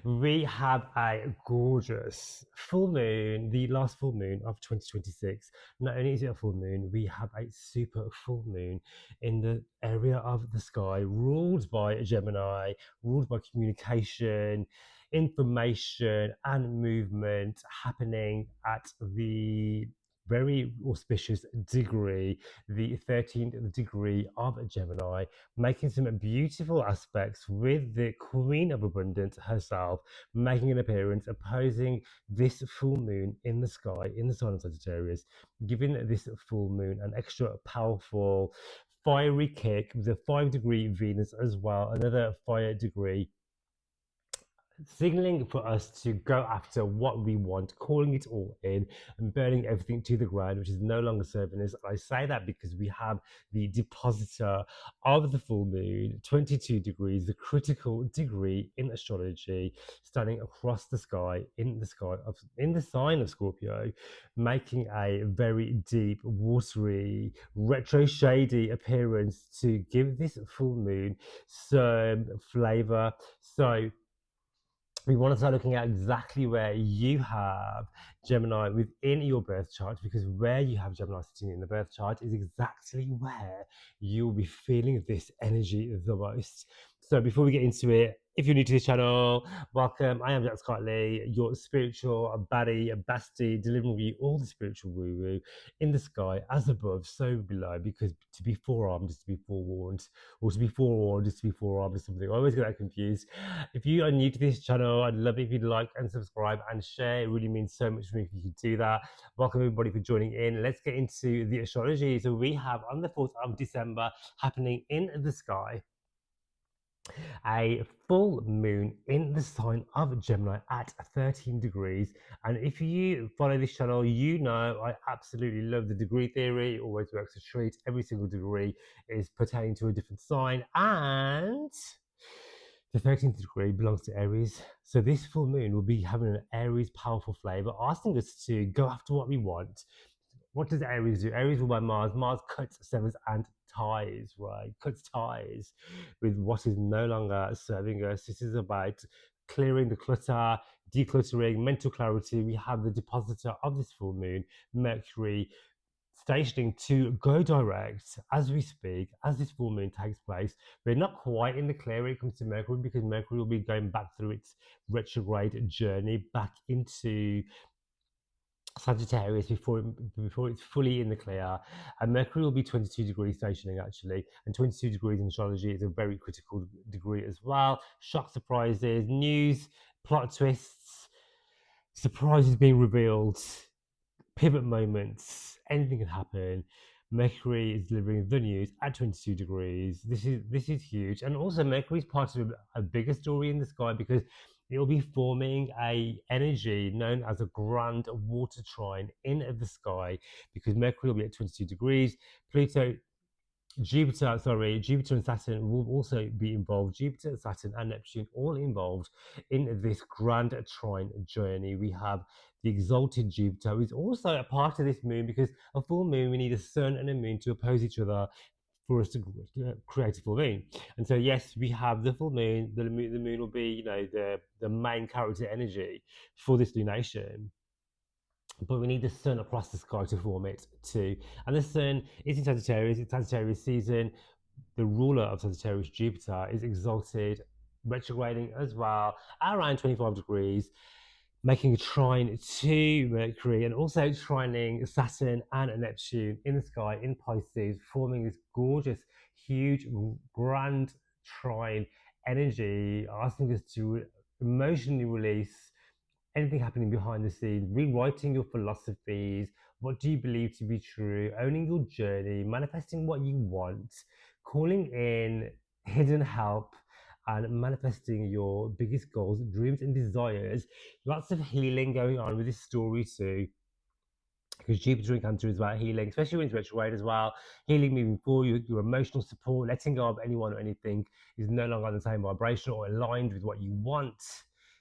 We have a gorgeous full moon, the last full moon of 2026. Not only is it a full moon, we have a super full moon in the area of the sky ruled by Gemini, ruled by communication, information, and movement happening at the very auspicious degree, the 13th degree of Gemini, making some beautiful aspects with the Queen of Abundance herself, making an appearance, opposing this full moon in the sky, in the sign of Sagittarius, giving this full moon an extra powerful fiery kick with a 5 degree Venus as well, another fire degree, signaling for us to go after what we want, calling it all in and burning everything to the ground, which is no longer serving us. I say that because we have the depositor of the full moon, 22 degrees, the critical degree in astrology, standing across the sky in the sign of Scorpio, making a very deep, watery, retro shady appearance to give this full moon some flavor. So we want to start looking at exactly where you have Gemini within your birth chart, because where you have Gemini sitting in the birth chart is exactly where you'll be feeling this energy the most. So before we get into it, if you're new to this channel, welcome. I am Jack Scotley, your spiritual baddie, bestie, delivering you all the spiritual woo-woo in the sky, as above, so below, because to be forearmed is to be forewarned, or to be forewarned is to be forearmed or something. I always get that confused. If you are new to this channel, I'd love it if you'd like and subscribe and share. It really means so much to me if you could do that. Welcome everybody for joining in. Let's get into the astrology. So we have on the 4th of December happening in the sky a full moon in the sign of Gemini at 13 degrees. And if you follow this channel, you know I absolutely love the degree theory. It always works a treat. Every single degree is pertaining to a different sign, and the 13th degree belongs to Aries. So this full moon will be having an Aries powerful flavor, asking us to go after what we want. What does Aries do? Aries ruled by Mars. Mars cuts, severs, and ties, right? Cuts ties with what is no longer serving us. This is about clearing the clutter, decluttering, mental clarity. We have the depositor of this full moon, Mercury, stationing to go direct as we speak, as this full moon takes place. We're not quite in the clear when it comes to Mercury, because Mercury will be going back through its retrograde journey back into Sagittarius before it's fully in the clear. And Mercury will be 22 degrees stationing actually, and 22 degrees in astrology is a very critical degree as well. Shock, surprises, news, plot twists, surprises being revealed, pivot moments, anything can happen. Mercury is delivering the news at 22 degrees. This is huge. And also Mercury is part of a bigger story in the sky, because it will be forming a energy known as a grand water trine in the sky, because Mercury will be at 22 degrees. Jupiter and Saturn will also be involved. Jupiter, Saturn, and Neptune all involved in this grand trine journey. We have the exalted Jupiter, who is also a part of this moon, because a full moon, we need a sun and a moon to oppose each other for us to create a full moon. And so, yes, we have the full moon. The moon will be, the main character energy for this lunation. But we need the sun across the sky to form it too. And the sun is in Sagittarius, it's Sagittarius season. The ruler of Sagittarius, Jupiter, is exalted, retrograding as well, at around 25 degrees, making a trine to Mercury, and also trining Saturn and Neptune in the sky in Pisces, forming this gorgeous, huge, grand trine energy, asking us to emotionally release anything happening behind the scenes, rewriting your philosophies, what do you believe to be true, owning your journey, manifesting what you want, calling in hidden help, and manifesting your biggest goals, dreams, and desires. Lots of healing going on with this story too, because Jupiter in Cancer is about healing, especially when it's retrograde as well. Healing moving forward, your emotional support, letting go of anyone or anything is no longer on the same vibration or aligned with what you want.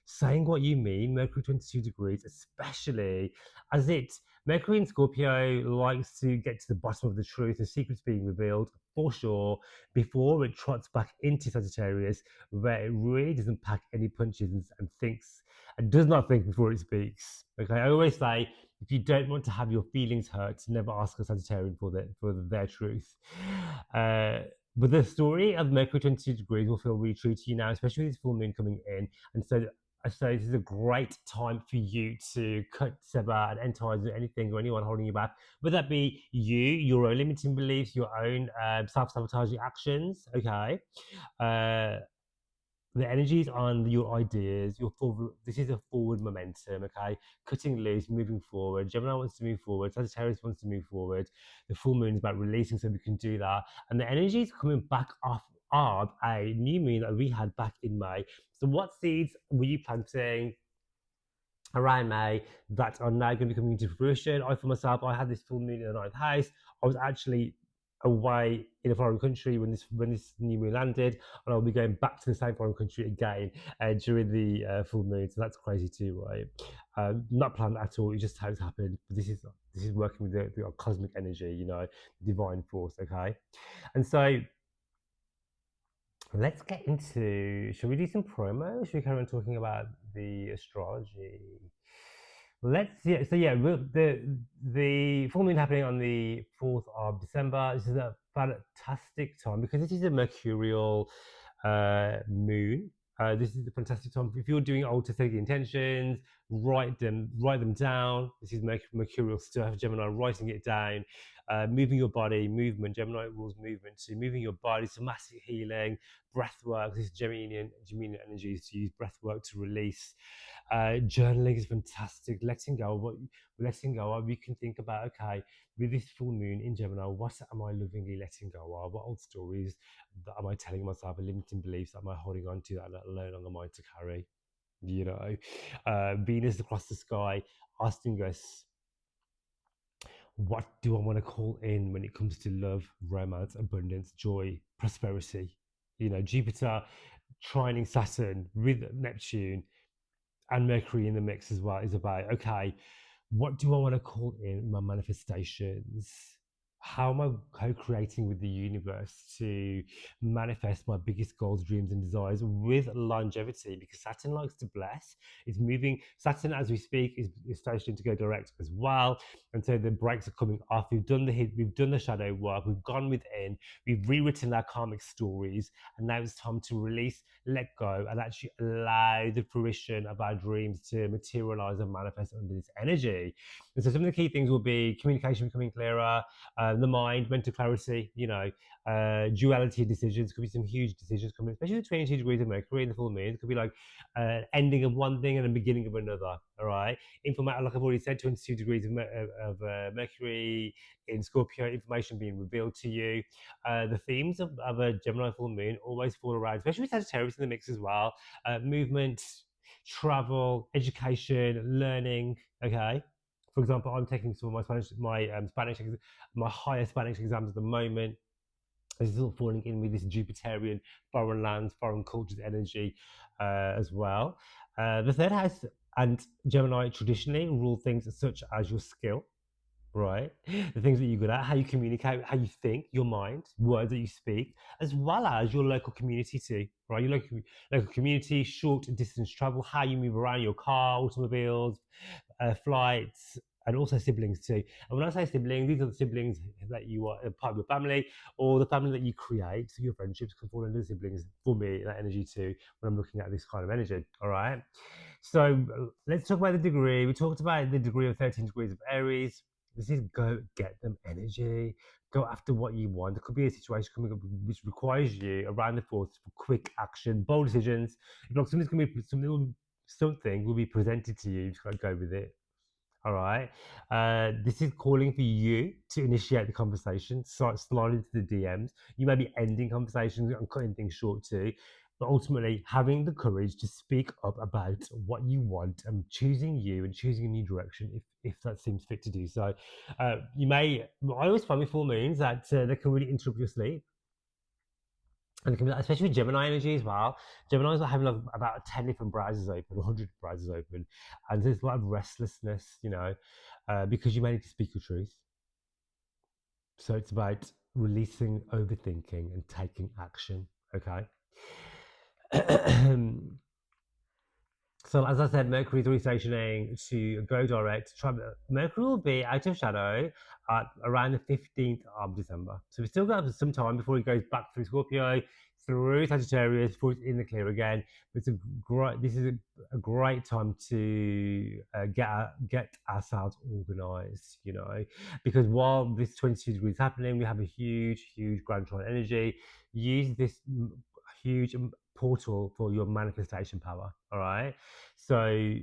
saying what you mean, Mercury 22 degrees, especially as Mercury in Scorpio likes to get to the bottom of the truth, the secrets being revealed for sure, before it trots back into Sagittarius, where it really doesn't pack any punches and thinks and does not think before it speaks. Okay, I always say if you don't want to have your feelings hurt, never ask a Sagittarian for their truth. Uh, but the story of Mercury 22 degrees will feel really true to you now, especially with this full moon coming in. And so this is a great time for you to cut, sever, and end ties with anything or anyone holding you back. Whether that be you, your own limiting beliefs, your own self-sabotaging actions, okay? Uh, the energies on your ideas, this is a forward momentum, okay? Cutting loose, moving forward. Gemini wants to move forward. Sagittarius wants to move forward. The full moon is about releasing so we can do that. And the energy is coming back off of a new moon that we had back in May. So what seeds were you planting around May that are now going to be coming into fruition? I, for myself, I had this full moon in the ninth house. I was actually away in a foreign country when this new moon landed, and I'll be going back to the same foreign country again during the full moon. So that's crazy too, right? Not planned at all. It just how it's happened. But this is working with the cosmic energy, you know, divine force. Okay, and so let's get into. Should we do some promo? Should we carry on talking about the astrology? The full moon happening on the 4th of December. This is a fantastic time because this is a mercurial moon. This is a fantastic time if you're doing alternating intentions. Write them down. This is mercurial stuff. Gemini, writing it down. Moving your body, movement. Gemini rules movement, so moving your body, somatic healing, breath work. This is Gemini energies to use breath work to release. Journaling is fantastic. Letting go of. You can think about, okay, with this full moon in Gemini, what am I lovingly letting go of? What old stories that am I telling myself, limiting beliefs that am I holding on to that are no longer mine to carry? You know, Venus across the sky asking us, what do I want to call in when it comes to love, romance, abundance, joy, prosperity? You know, Jupiter trining Saturn with Neptune and Mercury in the mix as well is about, okay, what do I want to call in my manifestations? How am I co-creating with the universe to manifest my biggest goals, dreams, and desires with longevity? Because Saturn likes to bless. It's moving. Saturn, as we speak, is stationed to go direct as well, and so the breaks are coming off. We've done the shadow work. We've gone within. We've rewritten our karmic stories, and now it's time to release, let go, and actually allow the fruition of our dreams to materialize and manifest under this energy. And so some of the key things will be communication becoming clearer, the mind, mental clarity, you know, duality of decisions. Could be some huge decisions coming, especially the 22 degrees of Mercury in the full moon. It could be like ending of one thing and the beginning of another. All right. Like I've already said, 22 degrees of Mercury in Scorpio, information being revealed to you. The themes of a Gemini full moon always fall around, especially with Sagittarius in the mix as well. Movement, travel, education, learning. Okay. For example, I'm taking some of my higher Spanish exams at the moment. This is all falling in with this Jupiterian foreign lands, foreign cultures energy as well. The third house and Gemini traditionally rule things such as your skill, right? The things that you're good at, how you communicate, how you think, your mind, words that you speak, as well as your local community too, right? Your local community, short distance travel, how you move around your car, automobiles, flights, and also siblings too. And when I say siblings, these are the siblings that you are a part of your family, or the family that you create. So your friendships can fall under siblings for me, that energy too, when I'm looking at this kind of energy. All right. So let's talk about the degree. We talked about the degree of 13 degrees of Aries. This is go get them energy. Go after what you want. There could be a situation coming up which requires you around the 4th for quick action, bold decisions. If like something's going to be something will be presented to you. You just got to go with it. All right. This is calling for you to initiate the conversation, start sliding into the DMs. You may be ending conversations and cutting things short too, but ultimately having the courage to speak up about what you want and choosing you and choosing a new direction if that seems fit to do so. I always find with full moons that they can really interrupt your sleep. And it can be, especially with Gemini energy as well. Gemini's are having like about 10 different browsers open, 100 browsers open. And there's a lot of restlessness, because you may need to speak your truth. So it's about releasing overthinking and taking action. Okay. So as I said, Mercury is restationing to go direct. Mercury will be out of shadow at around the 15th of December. So we still got some time before he goes back through Scorpio, through Sagittarius, before it's in the clear again. But this is a great time to get ourselves organized, because while this 22 degrees is happening, we have a huge, huge grand trine energy. Use this huge portal for your manifestation power. All right. So,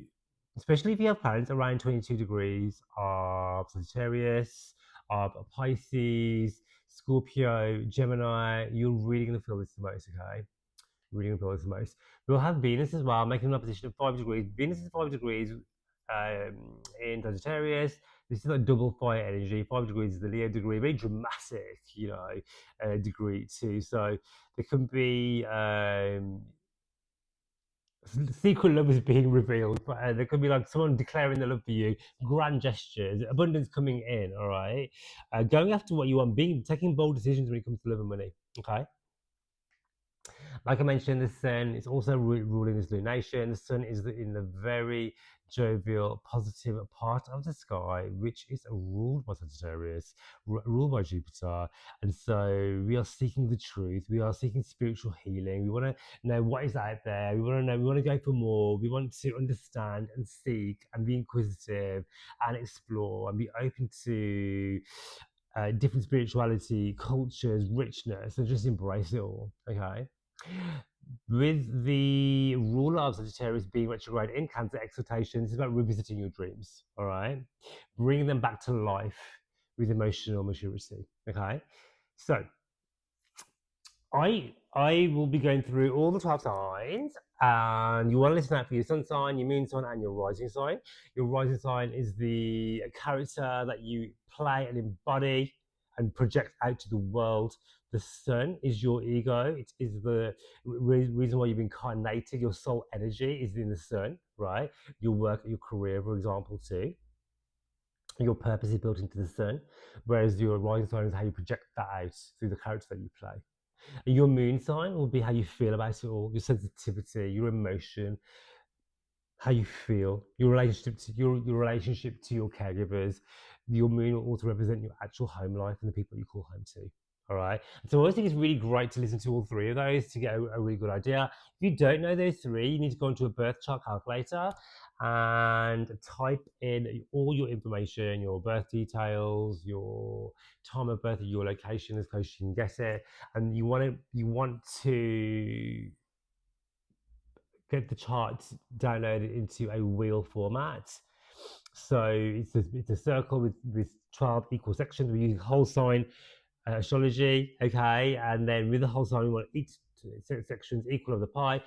especially if you have planets around 22 degrees of Sagittarius, of Pisces, Scorpio, Gemini, you're really going to feel this the most, okay? Really going to feel this the most. We'll have Venus as well, making an opposition of 5 degrees. Venus is 5 degrees in Sagittarius. This is like double fire energy. 5 degrees is the Leo degree, very dramatic, degree too. So there can be secret love is being revealed. There could be like someone declaring their love for you, grand gestures, abundance coming in. All right, going after what you want, taking bold decisions when it comes to love and money. Okay. Like I mentioned, the sun is also ruling this lunation. The sun is in the very jovial, positive part of the sky, which is ruled by Sagittarius, ruled by Jupiter. And so we are seeking the truth. We are seeking spiritual healing. We want to know what is out there. We want to know. We want to go for more. We want to understand and seek and be inquisitive and explore and be open to different spirituality, cultures, richness, and just embrace it all. Okay. With the ruler of Sagittarius being retrograde in Cancer exaltation, this is about revisiting your dreams, all right? Bringing them back to life with emotional maturity, okay? So I will be going through all the 12 signs, and you want to listen out for your sun sign, your moon sign, and your rising sign. Your rising sign is the character that you play and embody and project out to the world. The sun is your ego. It is the reason why you've incarnated. Your soul energy is in the sun, right? Your work, your career, for example, too. Your purpose is built into the sun, whereas your rising sign is how you project that out through the character that you play. Your moon sign will be how you feel about it all, your sensitivity, your emotion, how you feel, your relationship to your relationship to your caregivers. Your moon will also represent your actual home life and the people you call home to. All right. So I always think it's really great to listen to all three of those to get a really good idea. If you don't know those three, you need to go into a birth chart calculator and type in all your information, your birth details, your time of birth, your location as close as you can get it, and you want to get the charts downloaded into a wheel format. So it's a circle with 12 equal sections. We're using whole sign astrology, okay? And then with the whole sign, we want each sections equal of the pie.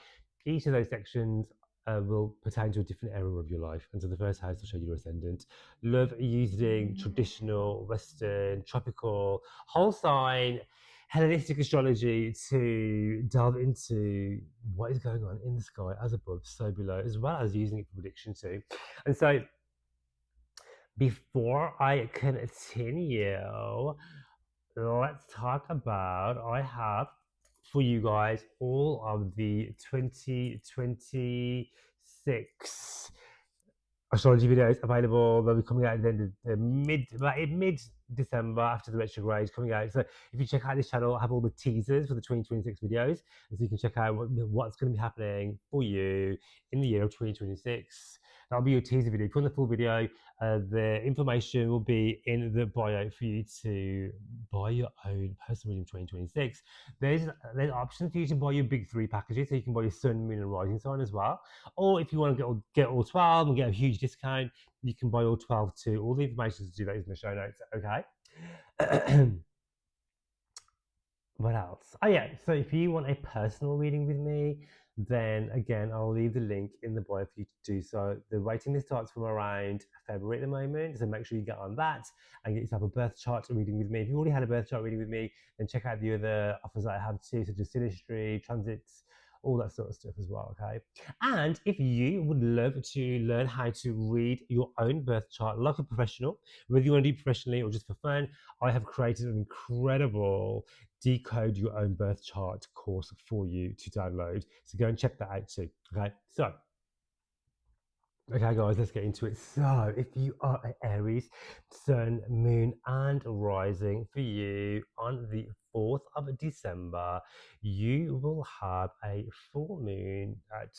Each of those sections will pertain to a different area of your life. And so the first house will show you your ascendant. Love using traditional, Western, tropical, whole sign, Hellenistic astrology to delve into what is going on in the sky as above, so below, as well as using it for prediction too. And so before I continue, let's talk about, I have for you guys all of the 2026 astrology videos available. They'll be coming out in the mid December after the retrograde coming out. So if you check out this channel, I have all the teasers for the 2026 videos, and so you can check out what's going to be happening for you in the year of 2026. That'll be your teaser video. If you want the full video, the information will be in the bio for you to buy your own personal reading 2026. There's options for you to buy your big 3 packages, so you can buy your sun, moon, and rising sign as well. Or if you want to get all 12 and get a huge discount, you can buy all 12 too. All the information to do that is in the show notes, okay? What else? Oh yeah, so if you want a personal reading with me, then again, I'll leave the link in the bio for you to do so. The waiting list starts from around February at the moment, so make sure you get on that and get yourself a birth chart reading with me. If you've already had a birth chart reading with me, then check out the other offers that I have too, such as synastry, transits, all that sort of stuff as well, okay? And if you would love to learn how to read your own birth chart like a professional, whether you want to do it professionally or just for fun, I have created an incredible decode your own birth chart course for you to download. So go and check that out too. Okay. Okay, guys, let's get into it. So, if you are an Aries, Sun, Moon, and Rising for you on the 4th of December, you will have a full moon at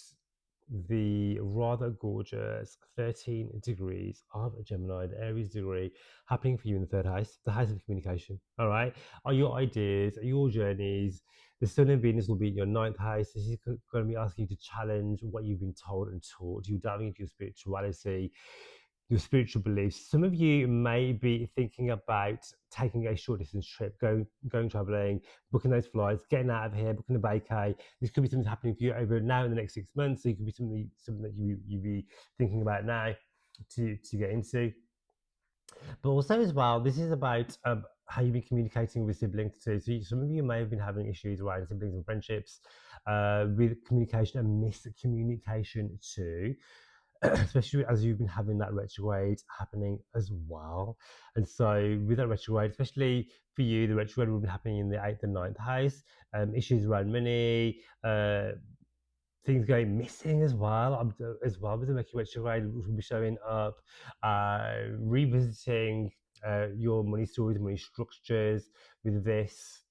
the rather gorgeous 13 degrees of Gemini, the Aries degree, happening for you in the third house, the house of communication. All right. Are your ideas, are your journeys? The Sun and Venus will be in your ninth house. This is going to be asking you to challenge what you've been told and taught. You're diving into your spirituality, your spiritual beliefs. Some of you may be thinking about taking a short distance trip, going traveling, booking those flights, getting out of here, booking a vacay. This could be something happening for you over now in the next 6 months. So it could be something that you be thinking about now to get into. But also as well, this is about how you've been communicating with siblings too. So some of you may have been having issues around siblings and friendships, with communication and miscommunication too. Especially as you've been having that retrograde happening as well. And so with that retrograde, especially for you, the retrograde will be happening in the 8th and ninth house, issues around money, things going missing as well, with the Mercury retrograde, which will be showing up, revisiting your money stories, money structures with this.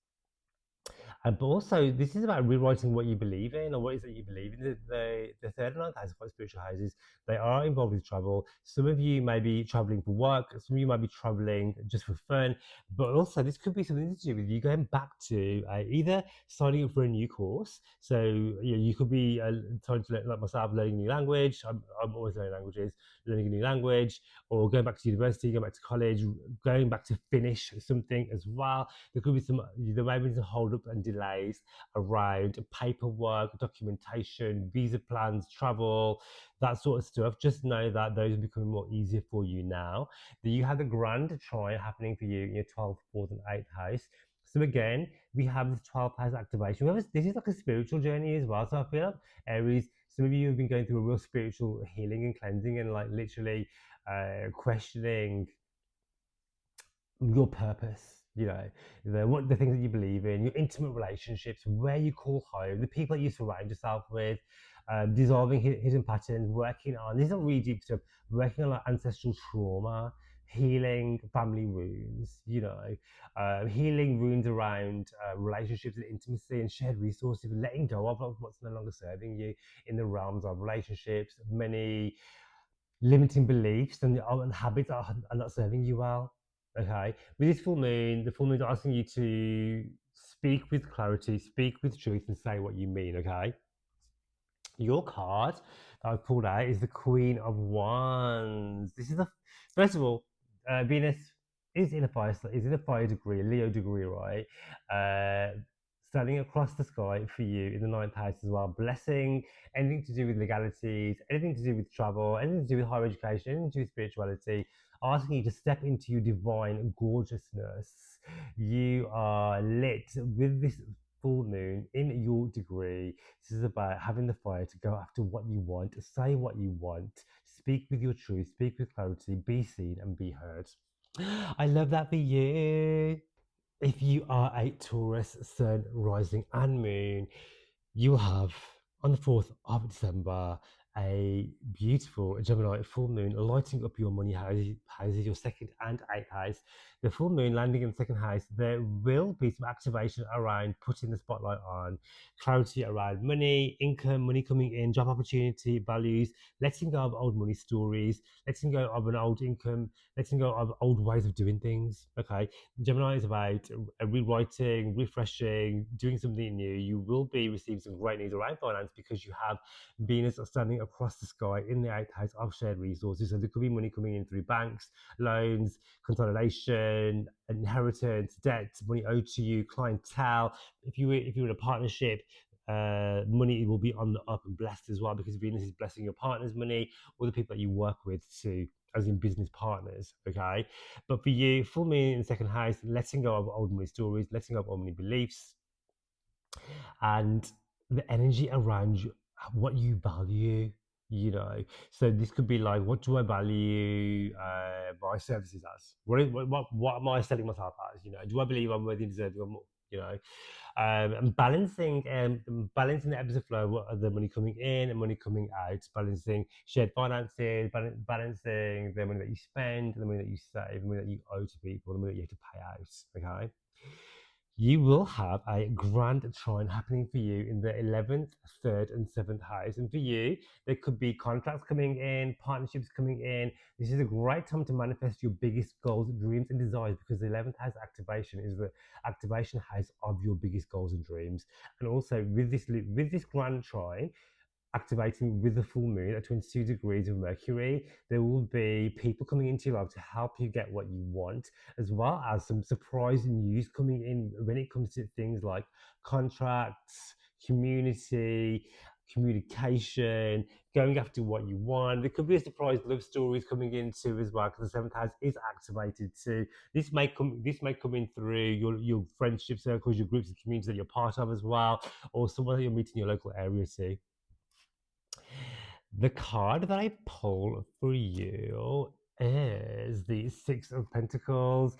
But also, this is about rewriting what you believe in or what is it you believe in. The third and ninth house are quite spiritual houses. They are involved with travel. Some of you may be traveling for work. Some of you might be traveling just for fun. But also, this could be something to do with you going back to either signing up for a new course. So you could be trying to, like myself, learning a new language. I'm always learning languages, learning a new language, or going back to university, going back to college, going back to finish something as well. There may be some hold up and delays around paperwork, documentation, visa plans, travel, that sort of stuff. Just know that those are becoming more easier for you now. That you have the grand trine happening for you in your 12th, 4th, and 8th house. So again, we have this 12th house activation. This is like a spiritual journey as well. So I feel like Aries, some of you have been going through a real spiritual healing and cleansing and like literally questioning your purpose, the things that you believe in, your intimate relationships, where you call home, the people that you surround yourself with, dissolving hidden patterns, working on, these are really deep stuff, working on like ancestral trauma, healing family wounds, healing wounds around relationships and intimacy and shared resources, letting go of what's no longer serving you in the realms of relationships, many limiting beliefs and habits are not serving you well. Okay, with this full moon, the full moon is asking you to speak with clarity, speak with truth, and say what you mean. Okay, your card that I've pulled out is the Queen of Wands. This is the first of all, Venus is in a fire degree, a Leo degree, right? Standing across the sky for you in the ninth house as well, blessing anything to do with legalities, anything to do with travel, anything to do with higher education, anything to do with spirituality, asking you to step into your divine gorgeousness. You are lit with this full moon in your degree. This is about having the fire to go after what you want, say what you want, speak with your truth, speak with clarity, be seen and be heard. I love that for you. If you are a Taurus, Sun, Rising, and Moon, you will have on the 4th of December a beautiful Gemini full moon lighting up your money houses, your second and eighth house. The full moon landing in the second house, there will be some activation around putting the spotlight on, clarity around money, income, money coming in, job opportunity, values, letting go of old money stories, letting go of an old income, letting go of old ways of doing things. Okay, Gemini is about rewriting, refreshing, doing something new. You will be receiving some great news around finance because you have Venus standing across the sky in the eighth house of shared resources. So there could be money coming in through banks, loans, consolidation, inheritance, debt, money owed to you, clientele. If you were in a partnership, money will be on the up and blessed as well, because Venus is blessing your partner's money or the people that you work with too, as in business partners. Okay, but for you, full moon in the second house, letting go of old money stories, letting go of old money beliefs, and the energy around you, what you value. You know, so this could be like, what do I value my services as? What am I selling myself as? You know, do I believe I'm worthy and deserving of more? You know, and balancing the ebbs and flow, what are the money coming in and money coming out, balancing shared finances, balancing the money that you spend, the money that you save, the money that you owe to people, the money that you have to pay out. Okay, you will have a grand trine happening for you in the 11th, 3rd, and 7th house. And for you, there could be contracts coming in, partnerships coming in. This is a great time to manifest your biggest goals, dreams, and desires, because the 11th house activation is the activation house of your biggest goals and dreams. And also with this grand trine, activating with the full moon at 22 degrees of Mercury, there will be people coming into your life to help you get what you want, as well as some surprising news coming in when it comes to things like contracts, community, communication, going after what you want. There could be a surprise love stories coming in too as well, because the seventh house is activated too. This may come in through your friendship circles, your groups and communities that you're part of as well, or someone that you're meeting in your local area too. The card that I pull for you is the Six of Pentacles.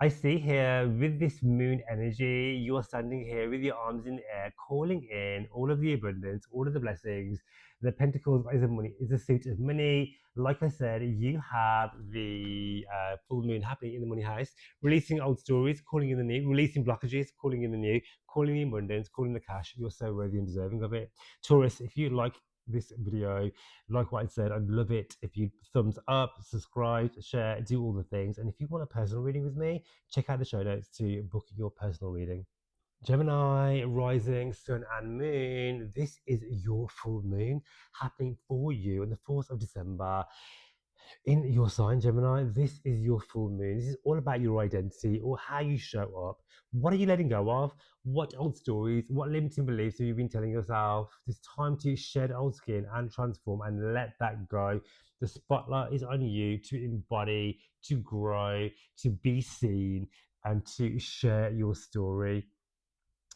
I see here with this moon energy, you are standing here with your arms in the air, calling in all of the abundance, all of the blessings. The Pentacles is a suit of money. Like I said, you have the full moon happening in the money house, releasing old stories, calling in the new, releasing blockages, calling in the new, calling the abundance, calling the cash. You're so worthy and deserving of it. Taurus, if you like this video, like what I said, I'd love it if you thumbs up, subscribe, share, do all the things. And if you want a personal reading with me, check out the show notes to book your personal reading. Gemini, rising, sun, and moon. This is your full moon happening for you on the 4th of December. In your sign, Gemini, this is your full moon. This is all about your identity or how you show up. What are you letting go of? What old stories, what limiting beliefs have you been telling yourself? It's time to shed old skin and transform and let that go. The spotlight is on you to embody, to grow, to be seen, and to share your story.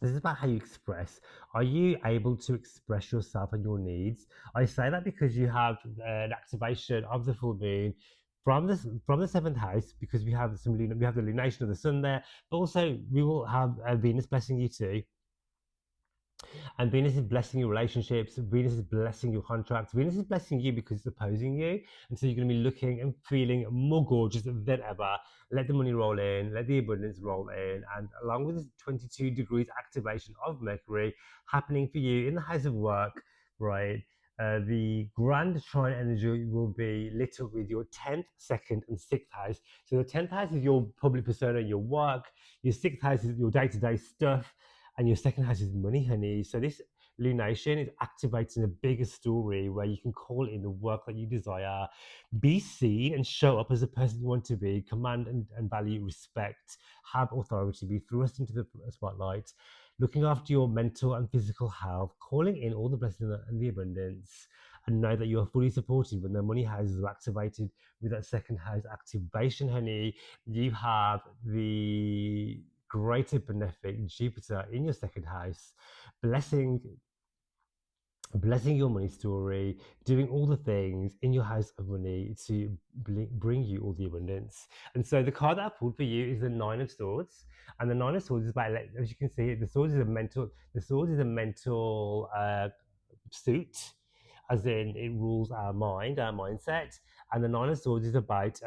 This is about how you express. Are you able to express yourself and your needs? I say that because you have an activation of the full moon from the seventh house, because we have we have the lunation of the sun there, but also we will have Venus blessing you too. And Venus is blessing your relationships. Venus is blessing your contracts. Venus is blessing you because it's opposing you. And so you're going to be looking and feeling more gorgeous than ever. Let the money roll in, let the abundance roll in. And along with this 22 degrees activation of Mercury happening for you in the house of work, right? The grand trine energy will be lit up with your 10th, 2nd, and 6th house. So the 10th house is your public persona, your work. Your 6th house is your day-to-day stuff, and your second house is money, honey. So this lunation is activating a bigger story where you can call in the work that you desire, be seen and show up as the person you want to be, command and value respect, have authority, be thrust into the spotlight, looking after your mental and physical health, calling in all the blessings and the abundance, and know that you are fully supported when the money houses are activated with that second house activation, honey. You have the greater benefic Jupiter in your second house, blessing your money story, doing all the things in your house of money to bring you all the abundance. And so the card that I pulled for you is the Nine of Swords, and the Nine of Swords is about, as you can see, the sword is a mental suit, as in it rules our mind, our mindset. And the Nine of Swords is about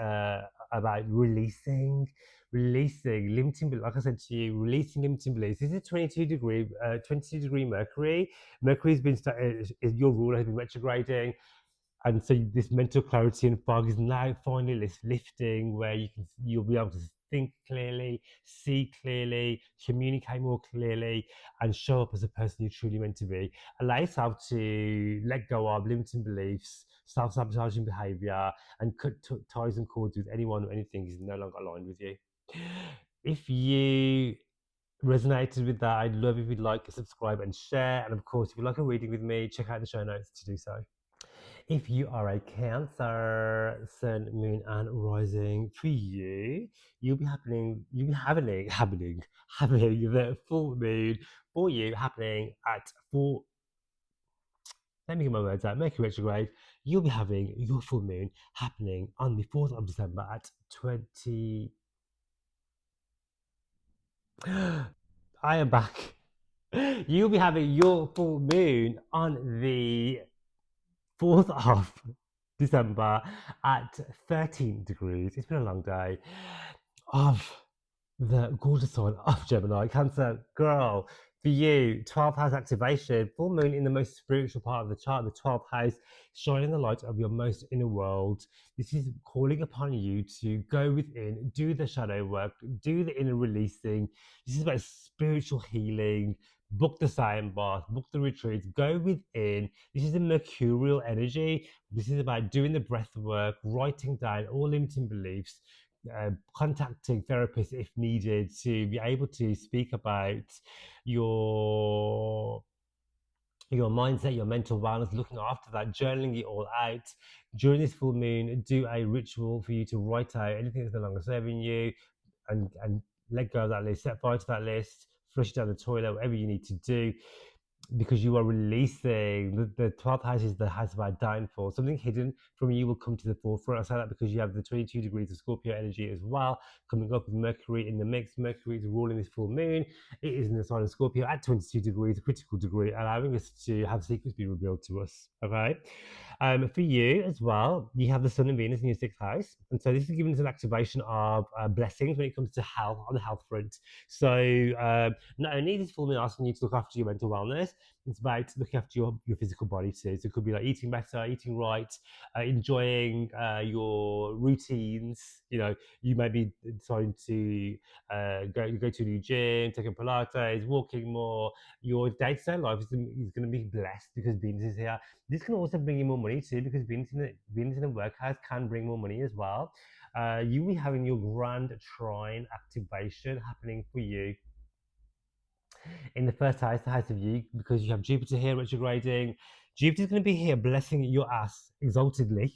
releasing limiting, like I said to you, releasing limiting beliefs. This is 22 degree Mercury. Mercury's been is your ruler, has been retrograding, and so this mental clarity and fog is now finally lifting, where you'll be able to think clearly, see clearly, communicate more clearly, and show up as a person you're truly meant to be. Allow yourself to let go of limiting beliefs, self-sabotaging behavior, and cut ties and cords with anyone or anything is no longer aligned with you. If you resonated with that, I'd love if you'd like, subscribe, and share. And of course, if you'd like a reading with me, check out the show notes to do so. If you are a Cancer, Sun, Moon, and Rising, for you, you'll be having the full moon for you happening at 4. Let me get my words out. Mercury retrograde. You'll be having your full moon happening on the 4th of December at 20. I am back. You'll be having your full moon on the 4th of December at 13 degrees. It's been a long day of the gorgeous sign of Gemini. Cancer, girl, for you, 12th house activation, full moon in the most spiritual part of the chart, the 12th house, shining the light of your most inner world. This is calling upon you to go within, do the shadow work, do the inner releasing. This is about spiritual healing. Book the sign bath, book the retreats, go within. This is a mercurial energy. This is about doing the breath work, writing down all limiting beliefs, contacting therapists if needed to be able to speak about your your mindset, your mental wellness, looking after that, journaling it all out. During this full moon, do a ritual for you to write out anything that's no longer serving you, and let go of that list, set fire to that list, flush it down the toilet, whatever you need to do, because you are releasing the 12th house is the house of our downfall. Something hidden from you will come to the forefront. I say that because you have the 22 degrees of Scorpio energy as well, coming up with Mercury in the mix. Mercury is ruling this full moon. It is in the sign of Scorpio at 22 degrees, a critical degree, allowing us to have secrets be revealed to us. Okay. For you as well, you have the Sun and Venus in your 6th house. And so this is giving us an activation of blessings when it comes to health, on the health front. So not only is this full moon asking you to look after your mental wellness, it's about looking after your physical body too. So it could be like eating better, eating right, enjoying your routines. You know, you may be deciding to go to a new gym, taking Pilates, walking more. Your day-to-day life is going to be blessed because Venus is here. This can also bring you more money too, because Venus in the work house can bring more money as well. You will be having your grand trine activation happening for you in the first house, the house of you, because you have Jupiter here retrograding. Jupiter's going to be here blessing your ass exaltedly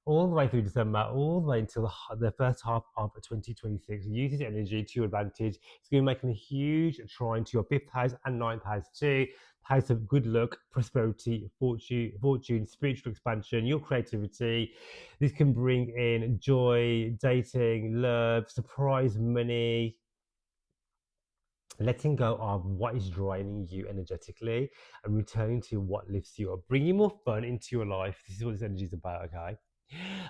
all the way through December, all the way until the first half of 2026. Use this energy to your advantage. It's going to be making a huge trine to your 5th house and 9th house too. House of good luck, prosperity, fortune, spiritual expansion, your creativity. This can bring in joy, dating, love, surprise money, letting go of what is draining you energetically and returning to what lifts you up, bringing more fun into your life. This is what this energy is about, okay?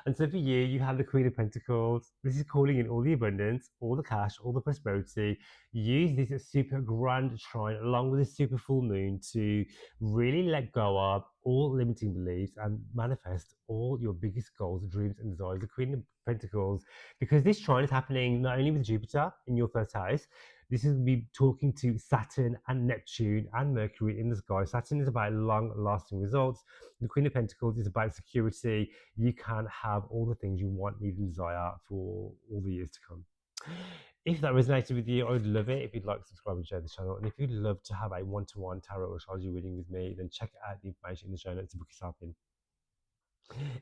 And so for you, you have the Queen of Pentacles. This is calling in all the abundance, all the cash, all the prosperity. Use this super grand trine along with this super full moon to really let go of all limiting beliefs and manifest all your biggest goals, dreams, and desires. The Queen of Pentacles, because this trine is happening not only with Jupiter in your first house, this is me talking to Saturn and Neptune and Mercury in the sky. Saturn is about long lasting results. The Queen of Pentacles is about security. You can have all the things you want, need, and desire for all the years to come. If that resonated with you, I would love it if you'd like to subscribe and share the channel. And if you'd love to have a one-to-one tarot or astrology reading with me, then check out the information in the show notes to book yourself in.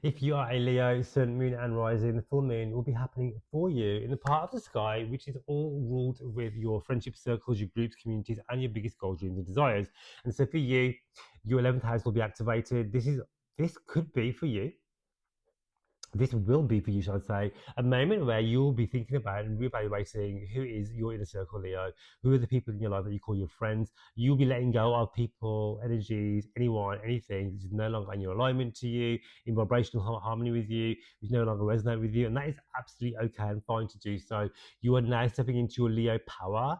If you are a Leo, Sun, Moon, and Rising, the full moon will be happening for you in the part of the sky which is all ruled with your friendship circles, your groups, communities, and your biggest goals, dreams, and desires. And so for you, your 11th house will be activated. This could be for you. This will be for you, shall I say, a moment where you'll be thinking about and reevaluating who is your inner circle, Leo. Who are the people in your life that you call your friends? You'll be letting go of people, energies, anyone, anything that is no longer in your alignment to you, in vibrational harmony with you, which no longer resonate with you. And that is absolutely okay and fine to do so. You are now stepping into your Leo power,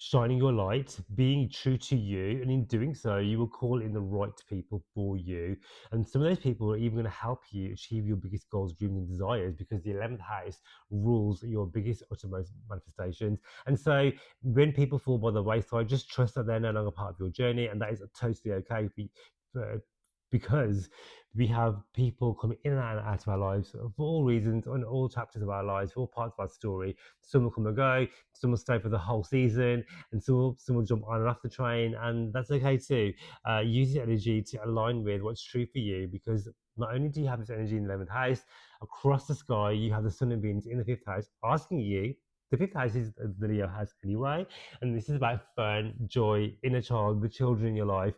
shining your light, being true to you, and in doing so, you will call in the right people for you. And some of those people are even going to help you achieve your biggest goals, dreams, and desires, because the 11th house rules your biggest, uttermost manifestations. And so, when people fall by the wayside, just trust that they're no longer part of your journey, and that is totally okay. because we have people coming in and out of our lives for all reasons, on all chapters of our lives, for all parts of our story. Some will come and go, some will stay for the whole season, and some will jump on and off the train, and that's okay too. Use the energy to align with what's true for you, because not only do you have this energy in the 11th house, across the sky, you have the Sun and Venus in the 5th house asking you. The 5th house is the Leo house anyway, and this is about fun, joy, inner child, the children in your life,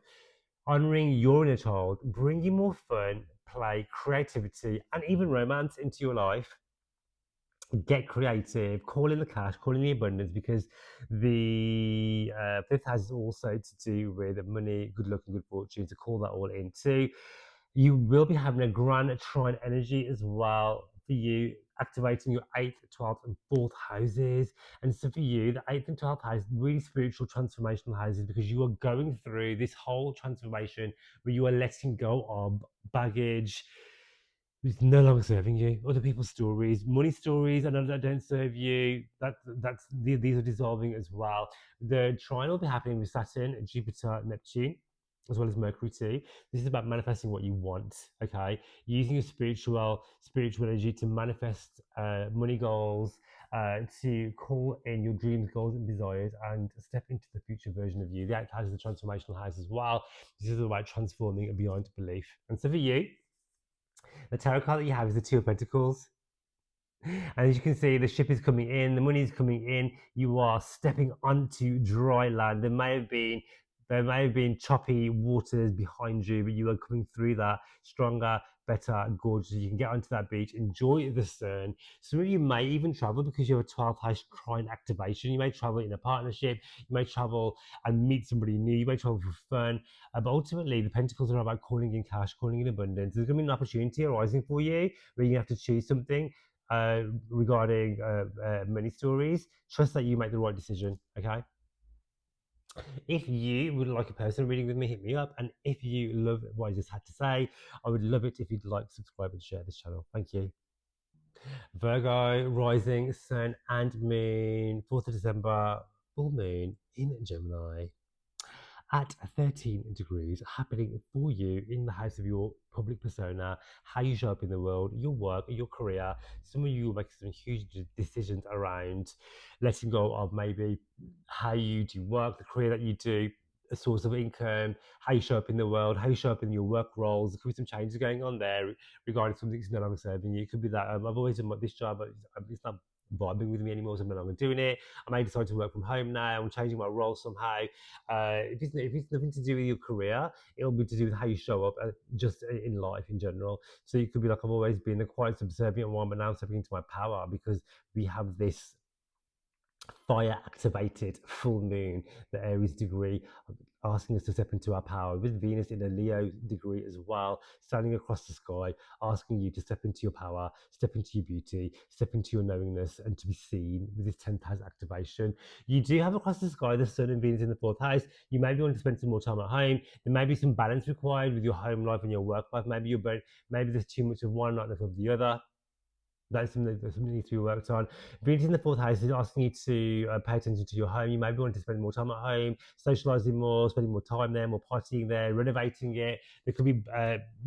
honoring your inner child, bringing more fun, play, creativity, and even romance into your life. Get creative, call in the cash, call in the abundance, because the 5th house is also to do with money, good luck, and good fortune. To call that all in too. You will be having a grand trine energy as well for you, activating your 8th, 12th, and 4th houses. And so for you, the 8th and 12th house, really spiritual transformational houses, because you are going through this whole transformation where you are letting go of baggage, it's no longer serving you. Other people's stories, money stories, and that don't serve you. These are dissolving as well. The trine will be happening with Saturn, Jupiter, Neptune, as well as Mercury too. This is about manifesting what you want. Okay, using your spiritual energy to manifest money goals, to call in your dreams, goals, and desires, and step into the future version of you. The 8th house is the transformational house as well. This is about transforming beyond belief. And so for you, the tarot card that you have is the Two of Pentacles. And as you can see, the ship is coming in, the money is coming in. You are stepping onto dry land. There may have been choppy waters behind you, but you are coming through that stronger, better, gorgeous. You can get onto that beach, enjoy the sun. Some of you may even travel because you have a 12th house trine activation. You may travel in a partnership. You may travel and meet somebody new. You may travel for fun. But ultimately, the Pentacles are about calling in cash, calling in abundance. There's going to be an opportunity arising for you where you have to choose something regarding money stories. Trust that you make the right decision. Okay. If you would like a personal reading with me, hit me up. And if you love what I just had to say, I would love it if you'd like, subscribe, and share this channel. Thank you. Virgo, rising, sun, and moon. 4th of December, full moon in Gemini at 13 degrees, happening for you in the house of your public persona, how you show up in the world, your work, your career. Some of you will make some huge decisions around letting go of maybe how you do work, the career that you do, a source of income, how you show up in the world, how you show up in your work roles. There could be some changes going on there regarding something that's no longer serving you. It could be that I've always done this job, but it's not vibing with me anymore, so I'm no longer doing it. I may decide to work from home now. I'm changing my role somehow. If it's nothing to do with your career, it'll be to do with how you show up just in life in general. So you could be like, I've always been a quite subservient one, but now I'm stepping into my power because we have this fire activated full moon, the Aries degree, asking us to step into our power, with Venus in a Leo degree as well, standing across the sky, asking you to step into your power, step into your beauty, step into your knowingness, and to be seen with this 10th house activation. You do have across the sky the Sun and Venus in the 4th house. You may be wanting to spend some more time at home. There may be some balance required with your home life and your work life. Maybe there's too much of one, not enough of the other. That's something that needs to be worked on. Venus in the 4th house is asking you to pay attention to your home. You may be wanting to spend more time at home, socializing more, spending more time there, more partying there, renovating it. There could be,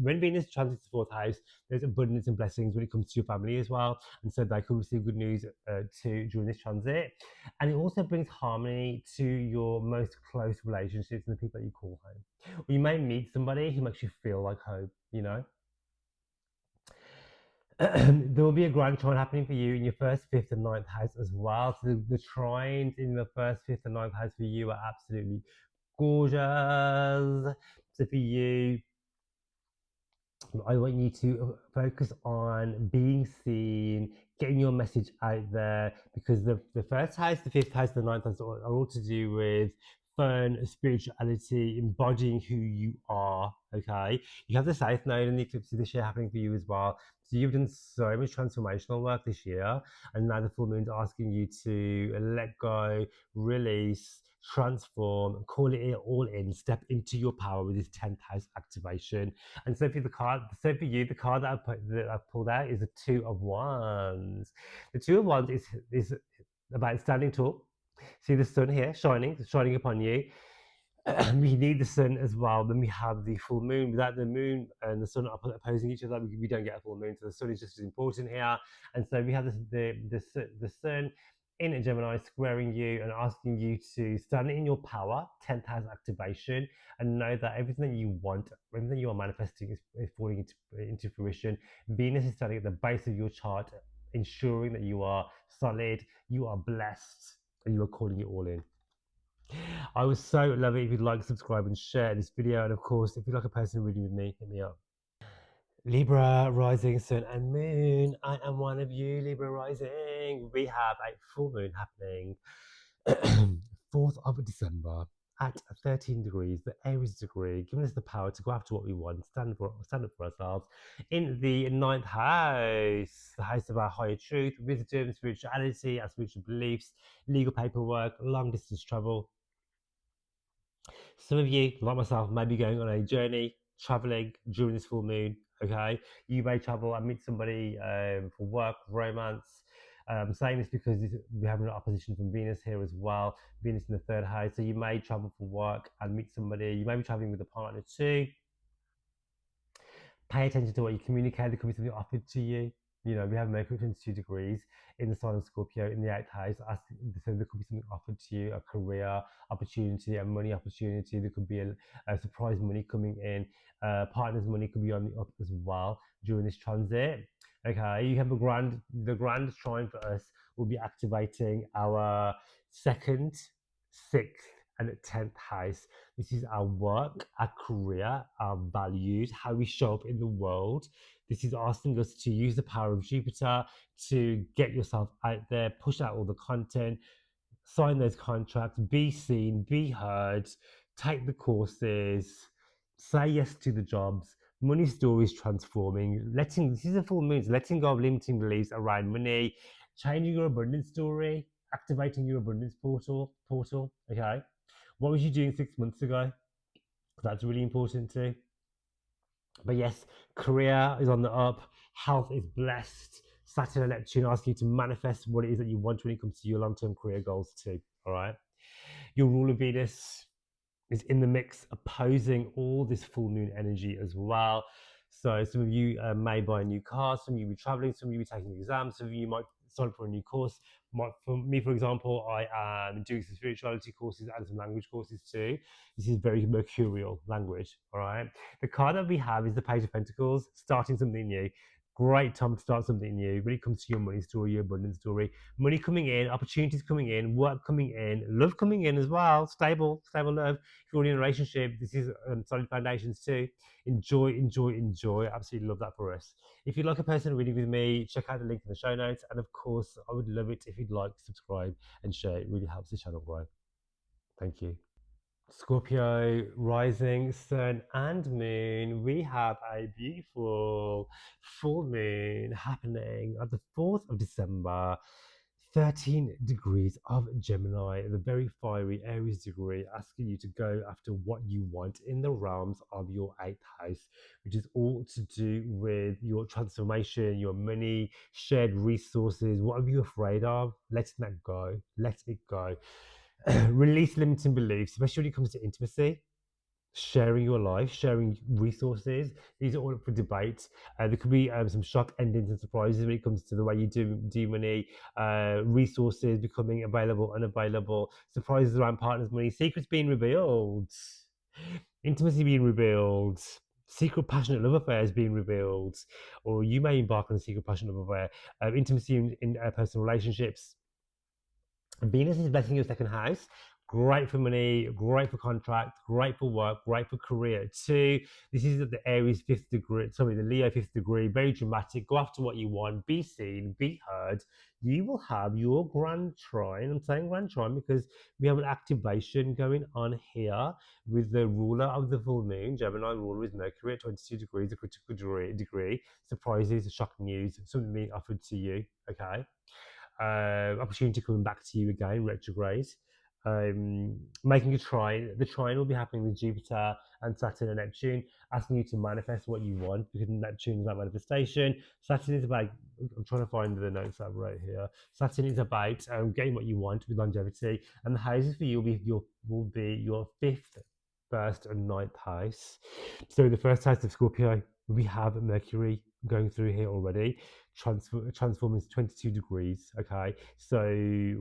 when Venus transits the 4th house, there's abundance and blessings when it comes to your family as well. And so they could receive good news too during this transit. And it also brings harmony to your most close relationships and the people that you call home. Or you may meet somebody who makes you feel like home, you know? There will be a grand trine happening for you in your first, fifth, and ninth house as well. So the trines in the first, fifth, and ninth house for you are absolutely gorgeous. So for you, I want you to focus on being seen, getting your message out there, because the first house, the fifth house, the ninth house are all to do with fun, spirituality, embodying who you are. Okay, you have the South Node and the eclipse of this year happening for you as well. So you've done so much transformational work this year, and now the full moon's asking you to let go, release, transform, call it all in, step into your power with this 10th house activation. And so for you, the card that I've pulled out is the Two of Wands. The Two of Wands is about standing tall. See the sun here shining upon you. We need the sun as well. Then we have the full moon. Without the moon and the sun opposing each other, we don't get a full moon. So the sun is just as important here. And so we have the sun in a Gemini squaring you and asking you to stand in your power, 10th house activation, and know that everything that you want, everything you are manifesting is falling into fruition. Venus is standing at the base of your chart, ensuring that you are solid, you are blessed, and you are calling it all in. I would so love it if you'd like, subscribe, and share this video. And of course, if you'd like a personal reading with me, hit me up. Libra rising, sun, and moon. I am one of you, Libra rising. We have a full moon happening 4th of December at 13 degrees, the Aries degree, giving us the power to go after what we want, stand up for ourselves in the 9th house, the house of our higher truth, wisdom, spirituality, our spiritual beliefs, legal paperwork, long distance travel. Some of you, like myself, may be going on a journey, traveling during this full moon. Okay, you may travel and meet somebody for work, romance. I'm saying this because we have an opposition from Venus here as well. Venus in the 3rd house, so you may travel for work and meet somebody. You may be traveling with a partner too. Pay attention to what you communicate. There could be something offered to you. You know, we have Mercury 22 degrees in the sign of Scorpio in the 8th house. So there could be something offered to you, a career opportunity, a money opportunity. There could be a surprise money coming in. Partner's money could be on the up as well during this transit. Okay, you have the grand trine for us will be activating our 2nd, 6th, and 10th house. This is our work, our career, our values, how we show up in the world. This is asking us to use the power of Jupiter to get yourself out there, push out all the content, sign those contracts, be seen, be heard, take the courses, say yes to the jobs. Money stories transforming, this is a full moon, letting go of limiting beliefs around money, changing your abundance story, activating your abundance portal. Okay. What was you doing 6 months ago? That's really important too. But yes, career is on the up, health is blessed. Saturn and Neptune ask you to manifest what it is that you want when it comes to your long-term career goals too. All right. Your ruler Venus is in the mix, opposing all this full moon energy as well. So some of you may buy a new car, some of you will be traveling, some of you will be taking exams, some of you might sign up for a new course. For me, for example, I am doing some spirituality courses and some language courses too. This is very mercurial language, all right? The card that we have is the Page of Pentacles, starting something new. Great time to start something new when it comes to your money story, your abundance story. Money coming in, opportunities coming in, work coming in, love coming in as well, stable love. If you're in a relationship, this is solid foundations too. Enjoy, enjoy, enjoy. Absolutely love that for us. If you'd like a personal reading with me, check out the link in the show notes. And of course, I would love it if you'd like, subscribe, and share. It really helps the channel grow. Thank you. Scorpio, rising, sun, and moon. We have a beautiful full moon happening at the 4th of December. 13 degrees of Gemini, the very fiery Aries degree, asking you to go after what you want in the realms of your 8th house, which is all to do with your transformation, your money, shared resources. What are you afraid of? Letting that go. Let it go. Release limiting beliefs, especially when it comes to intimacy, sharing your life, sharing resources. These are all up for debate. There could be some shock endings and surprises when it comes to the way you do money, resources becoming available, unavailable, surprises around partners' money, secrets being revealed, intimacy being revealed, secret passionate love affairs being revealed, or you may embark on a secret passionate love affair, intimacy in personal relationships. Venus is blessing your 2nd house. Great for money, great for contract, great for work, great for career too. This is at the Aries 5th degree, sorry, the Leo 5th degree, very dramatic. Go after what you want, be seen, be heard. You will have your grand trine. I'm saying grand trine because we have an activation going on here with the ruler of the full moon. Gemini ruler is Mercury at 22 degrees, a critical degree. Surprises, shocking news, something being offered to you, okay? Opportunity coming back to you again, retrograde. Making a trine. The trine will be happening with Jupiter and Saturn and Neptune, asking you to manifest what you want because Neptune is about manifestation. Saturn is about, I'm trying to find the notes I wrote here. Saturn is about getting what you want with longevity, and the houses for you will be your 5th, first and ninth house. So the first house of Scorpio, we have Mercury going through here already, transforming to 22 degrees. Okay, so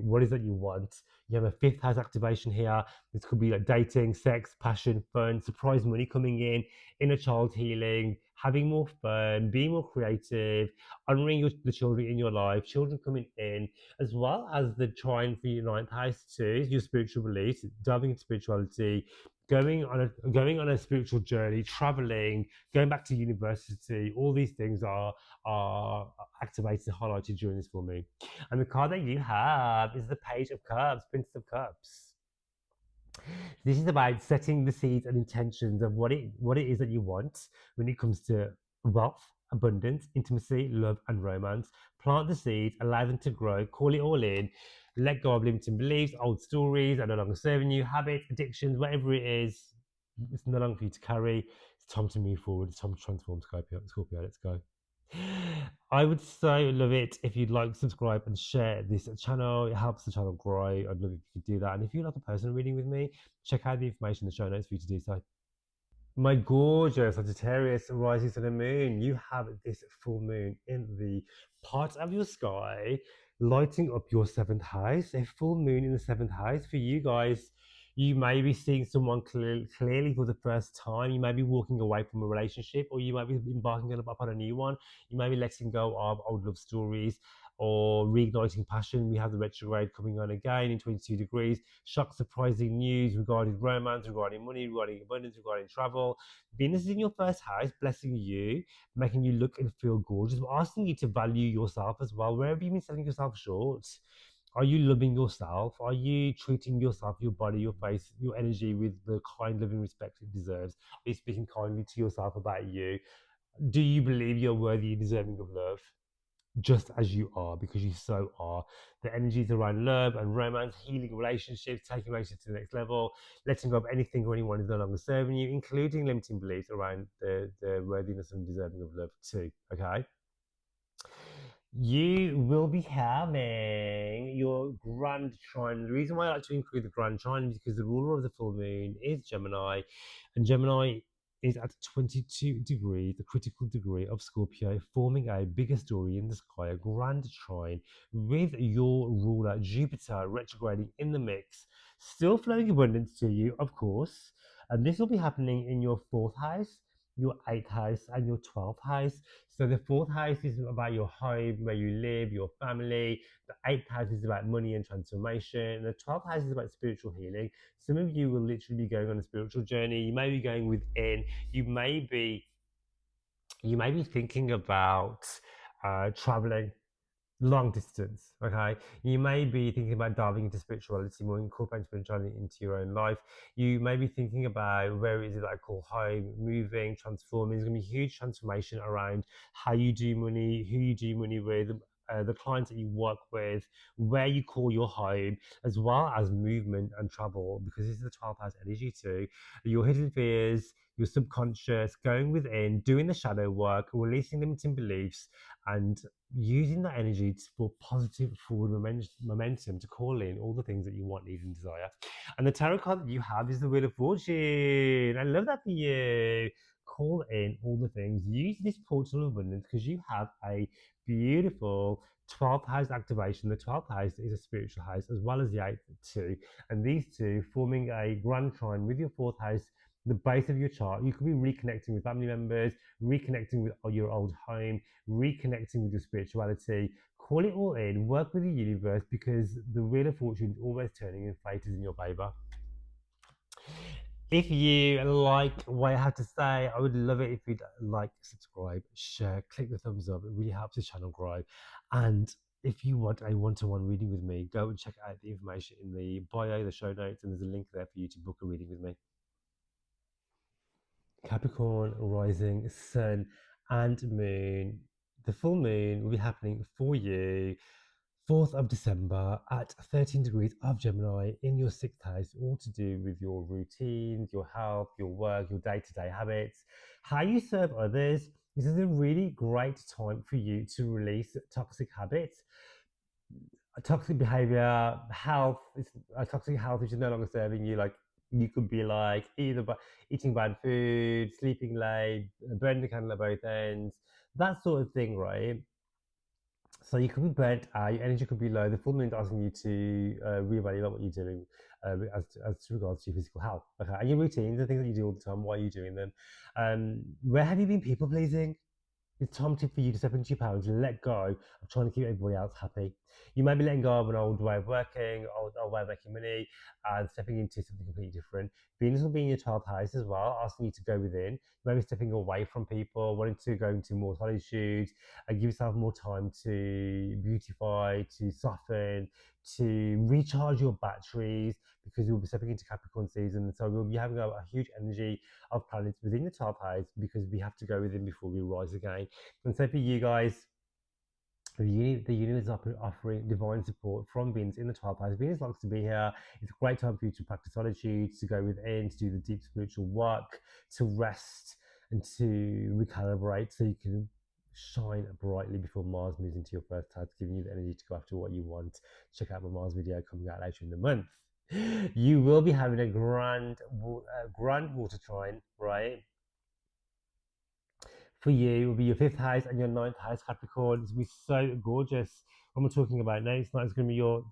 what is that you want? You have a fifth house activation here. This could be like dating, sex, passion, fun, surprise money coming in, inner child healing, having more fun, being more creative, honoring the children in your life, children coming in, as well as the trine for your ninth house too, your spiritual beliefs, diving into spirituality, going on a spiritual journey, traveling, going back to university. All these things are activated and highlighted during this full moon. And the card that you have is the Page of Cups, Princess of Cups. This is about setting the seeds and intentions of what it is that you want when it comes to wealth, abundance, intimacy, love, and romance. Plant the seeds, allow them to grow, call it all in, let go of limiting beliefs, old stories are no longer serving you, habits, addictions, whatever it is, it's no longer for you to carry. It's time to move forward. It's time to transform Scorpio. Scorpio, let's go. I would so love it if you'd like, subscribe, and share this channel. It helps the channel grow. I'd love if you could do that. And if you'd like a personal reading with me, check out the information in the show notes for you to do so. My gorgeous Sagittarius rising to the moon, you have this full moon in the part of your sky, lighting up your seventh house. A full moon in the seventh house for you guys. You may be seeing someone clearly for the first time. You may be walking away from a relationship, or you might be embarking upon a new one. You may be letting go of old love stories or reigniting passion. We have the retrograde coming on again in 22 degrees. Shock, surprising news regarding romance, regarding money, regarding abundance, regarding travel. Venus is in your first house, blessing you, making you look and feel gorgeous, but asking you to value yourself as well. Wherever you've been selling yourself short, are you loving yourself? Are you treating yourself, your body, your face, your energy with the kind, loving respect it deserves? Are you speaking kindly to yourself about you? Do you believe you're worthy and deserving of love? Just as you are, because you so are. The energies around love and romance, healing relationships, taking relationships to the next level, letting go of anything or anyone who's no longer serving you, including limiting beliefs around the worthiness and deserving of love too. Okay. You will be having your grand trine. The reason why I like to include the grand trine is because the ruler of the full moon is Gemini, and Gemini is at 22 degrees, the critical degree of Scorpio, forming a bigger story in the sky, a grand trine with your ruler Jupiter retrograding in the mix, still flowing abundance to you, of course. And this will be happening in your fourth house, your eighth house, and your 12th house. So the fourth house is about your home, where you live, your family. The eighth house is about money and transformation. And the 12th house is about spiritual healing. Some of you will literally be going on a spiritual journey. You may be going within. You may be thinking about traveling long distance. Okay, you may be thinking about diving into spirituality more, incorporating spirituality into your own life. You may be thinking about where is it that I call home, moving, transforming. There's going to be huge transformation around how you do money, who you do money with, the clients that you work with, where you call your home, as well as movement and travel, because this is the 12th house energy too. Your hidden fears, your subconscious, going within, doing the shadow work, releasing limiting beliefs, and using that energy for positive forward momentum to call in all the things that you want, need, and desire. And the tarot card that you have is the Wheel of Fortune. I love that for you. Call in all the things. Use this portal of abundance because you have a beautiful 12th house activation. The 12th house is a spiritual house as well as the 8th too. And these two forming a grand trine with your 4th house, the base of your chart. You could be reconnecting with family members, reconnecting with your old home, reconnecting with your spirituality. Call it all in, work with the universe, because the Wheel of Fortune is always turning and fate is in your favor. If you like what I have to say, I would love it if you'd like, subscribe, share, click the thumbs up. It really helps the channel grow. And if you want a one-to-one reading with me, go and check out the information in the bio, the show notes, and there's a link there for you to book a reading with me. Capricorn, rising, sun, and moon. The full moon will be happening for you 4th of December at 13 degrees of Gemini in your 6th house, all to do with your routines, your health, your work, your day-to-day habits, how you serve others. This is a really great time for you to release toxic habits, toxic behavior, health, toxic health which is no longer serving you, like You could be like either eating bad food, sleeping late, burning the candle at both ends, that sort of thing, right? So you could be burnt out, your energy could be low. The full moon is asking you to reevaluate what you're doing as regards to your physical health, okay, and your routines and things that you do all the time. Why are you doing them? Where have you been people pleasing? It's time for you to step into your power and let go of trying to keep everybody else happy. You might be letting go of an old way of working, old way of making money, and stepping into something completely different. Venus will be in your 12th house as well, asking you to go within. Maybe stepping away from people, wanting to go into more solitude, and give yourself more time to beautify, to soften, to recharge your batteries, because you'll be stepping into Capricorn season. So we'll be having a huge energy of planets within the 12th house, because we have to go within before we rise again. And so for you guys, the universe is offering divine support from Venus in the 12th house. Venus likes to be here. It's a great time for you to practice solitude, to go within, to do the deep spiritual work, to rest, and to recalibrate so you can shine brightly before Mars moves into your first house, giving you the energy to go after what you want. Check out my Mars video coming out later in the month. You will be having a grand water trine, right? For you, it will be your 5th house and your 9th house, Capricorn. It's going to be so gorgeous. What I'm talking about next night is going to be your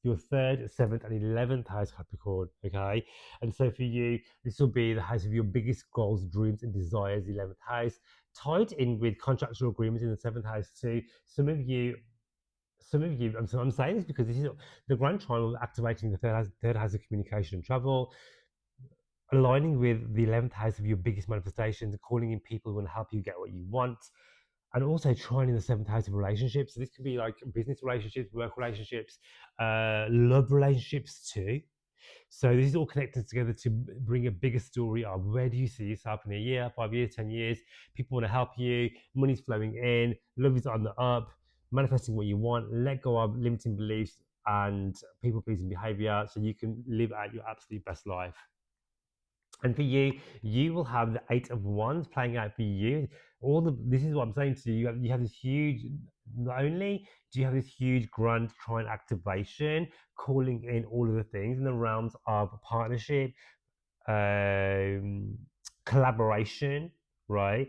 3rd, 7th, and 11th house, Capricorn. Okay, and so for you, this will be the house of your biggest goals, dreams, and desires. 11th house, tied in with contractual agreements in the 7th house too. Some of you, I'm saying this because this is the grand triangle activating the third house of communication and travel, aligning with the 11th house of your biggest manifestations, calling in people who want to help you get what you want, and also trying in the 7th house of relationships. So this could be like business relationships, work relationships, love relationships too. So this is all connected together to bring a bigger story of where do you see yourself in a year, 5 years, 10 years. People want to help you, money's flowing in, love is on the up, manifesting what you want, let go of limiting beliefs and people pleasing behavior so you can live out your absolute best life. And for you, you will have the 8 of Wands playing out for you. This is what I'm saying to you. You have this huge. Not only do you have this huge grand trine activation, calling in all of the things in the realms of partnership, um, collaboration, right?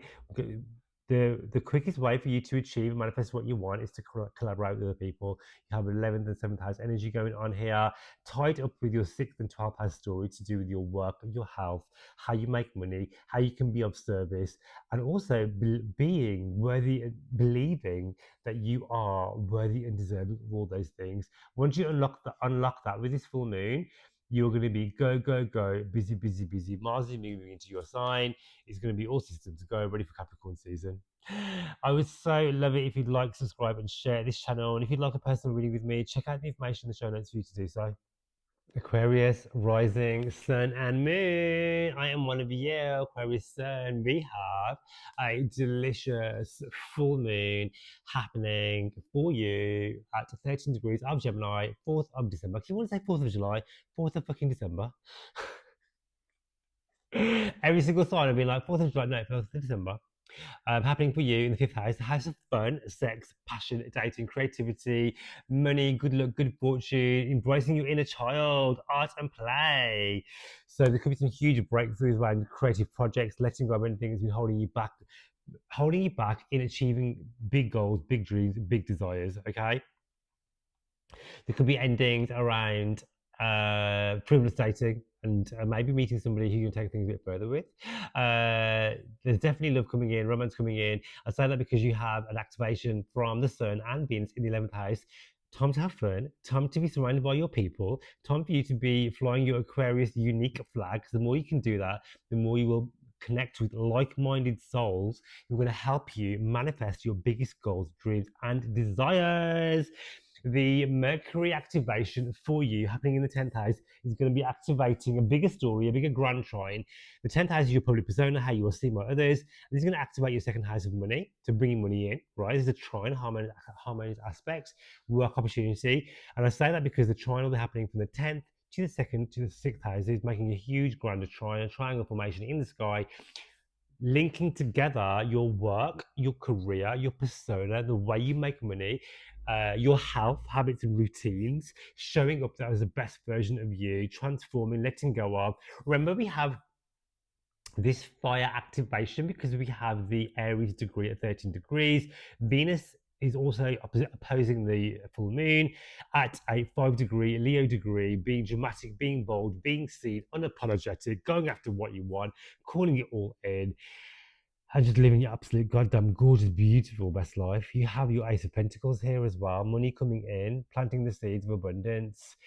The quickest way for you to achieve and manifest what you want is to collaborate with other people. You have 11th and 7th house energy going on here, tied up with your 6th and 12th house story to do with your work, your health, how you make money, how you can be of service, and also being worthy, believing that you are worthy and deserving of all those things. Once you unlock that with this full moon, you're going to be go, go, go, busy, busy, busy. Mars is moving into your sign. It's going to be all systems go, ready for Capricorn season. I would so love it if you'd like, subscribe, and share this channel. And if you'd like a personal reading with me, check out the information in the show notes for you to do so. Aquarius, rising, sun, and moon. I am one of you, Aquarius sun. We have a delicious full moon happening for you at 13 degrees of Gemini, 4th of December. Because you want to say 4th of July, 4th of fucking December. Every single sign will be like 4th of July, no, 4th of December. Happening for you in the 5th house, the house of fun, sex, passion, dating, creativity, money, good luck, good fortune, embracing your inner child, art and play. So there could be some huge breakthroughs around creative projects, letting go of anything that's been holding you back in achieving big goals, big dreams, big desires. Okay. There could be endings around frivolous dating and maybe meeting somebody who you can take things a bit further with. There's definitely love coming in, romance coming in. I say that because you have an activation from the Sun and Venus in the 11th house. Time to have fun, time to be surrounded by your people, time for you to be flying your Aquarius unique flag. The more you can do that, the more you will connect with like-minded souls who are going to help you manifest your biggest goals, dreams, and desires. The Mercury activation for you happening in the 10th house is going to be activating a bigger story, a bigger grand trine. The 10th house is your public persona, how you are seen by others. This is going to activate your 2nd house of money, to bringing money in, right? This is a trine, harmonious aspects, work opportunity. And I say that because the trine will be happening from the 10th to the 2nd to the 6th houses, making a huge grand trine, a triangle formation in the sky, linking together your work, your career, your persona, the way you make money, your health, habits, and routines, showing up as the best version of you, transforming, letting go of. Remember, we have this fire activation because we have the Aries degree at 13 degrees. Venus is also opposing the full moon at a 5 degree Leo degree, being dramatic, being bold, being seen, unapologetic, going after what you want, calling it all in, and just living your absolute goddamn gorgeous, beautiful best life. You have your Ace of Pentacles here as well, money coming in, planting the seeds of abundance.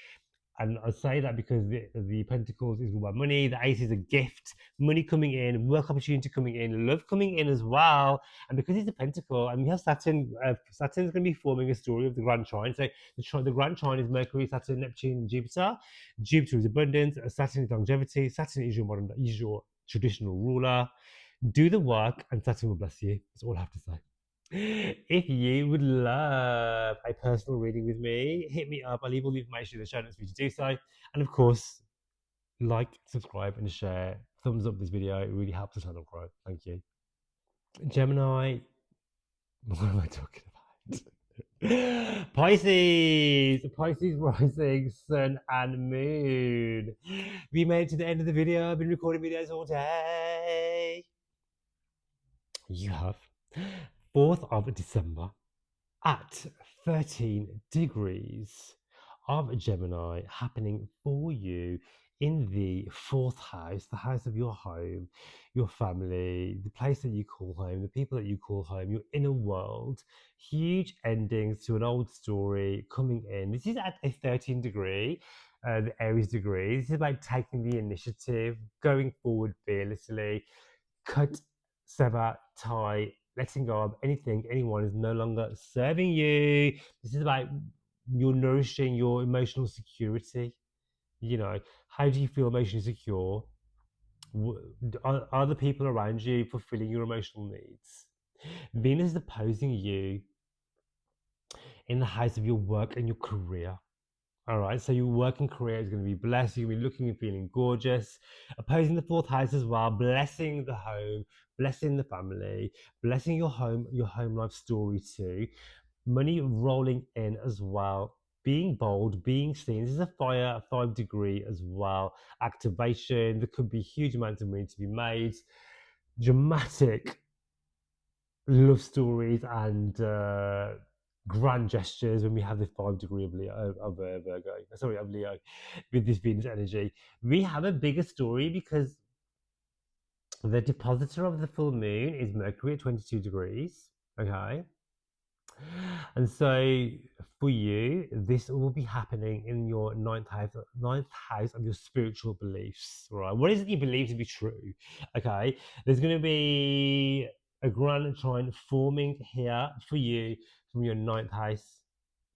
And I say that because the Pentacles is all about money, the Ace is a gift, money coming in, work opportunity coming in, love coming in as well. And because it's a Pentacle, and we have Saturn, Saturn's going to be forming a story of the Grand Trine. So the Grand Trine is Mercury, Saturn, Neptune, and Jupiter. Jupiter is abundance, Saturn is longevity, Saturn is your traditional ruler. Do the work, and Saturn will bless you. That's all I have to say. If you would love a personal reading with me, hit me up. I'll leave all the information in the show notes for you to do so. And of course, like, subscribe, and share. Thumbs up this video. It really helps the channel grow. Thank you. Gemini, what am I talking about? Pisces, Pisces rising, sun and moon. We made it to the end of the video. I've been recording videos all day. You have 4th of December at 13 degrees of Gemini happening for you in the 4th house, the house of your home, your family, the place that you call home, the people that you call home, your inner world. Huge endings to an old story coming in. This is at a 13 degree, the Aries degree. This is about taking the initiative, going forward fearlessly, cut, sever, tie, letting go of anything, anyone is no longer serving you. This is about you're nourishing your emotional security. You know, how do you feel emotionally secure? Are the people around you fulfilling your emotional needs? Venus is opposing you in the house of your work and your career. All right, so your working career is going to be blessed. You're going to be looking and feeling gorgeous. Opposing the 4th house as well, blessing the home, blessing the family, blessing your home life story too. Money rolling in as well. Being bold, being seen. This is a fire, 5 degree as well. Activation. There could be huge amounts of money to be made. Dramatic love stories and grand gestures when we have this 5 degree of Leo, of Virgo, sorry, of Leo, with this Venus energy. We have a bigger story because the depositor of the full moon is Mercury at 22 degrees. Okay. And so for you, this will be happening in your ninth house of your spiritual beliefs, right? What is it you believe to be true? Okay. There's going to be a grand trine forming here for you from your ninth house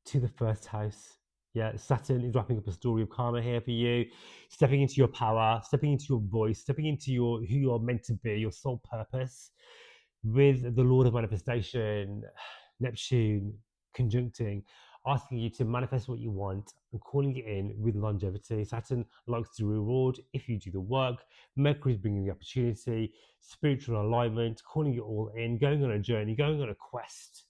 to the 1st house. Yeah, Saturn is wrapping up a story of karma here for you, stepping into your power, stepping into your voice, stepping into who you're meant to be, your soul purpose, with the Lord of Manifestation, Neptune conjuncting, asking you to manifest what you want and calling it in with longevity. Saturn likes to reward if you do the work. Mercury is bringing the opportunity, spiritual alignment, calling it all in, going on a journey, going on a quest,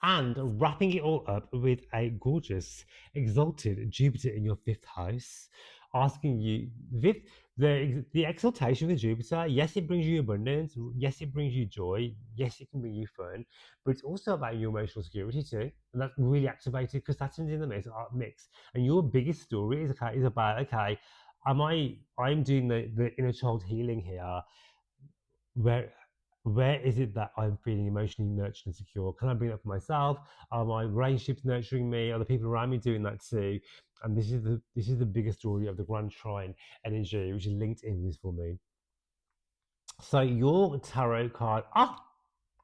and wrapping it all up with a gorgeous exalted Jupiter in your 5th house, asking you the exaltation with Jupiter. Yes, it brings you abundance. Yes, it brings you joy. Yes, it can bring you fun, but it's also about your emotional security too, and that's really activated because Saturn's in the mix. And your biggest story is about I'm doing the inner child healing here, where is it that I'm feeling emotionally nurtured and secure? Can I bring that for myself? Are my relationships nurturing me? Are the people around me doing that too? And this is the biggest story of the Grand Trine energy, which is linked in with this full moon. So your tarot card,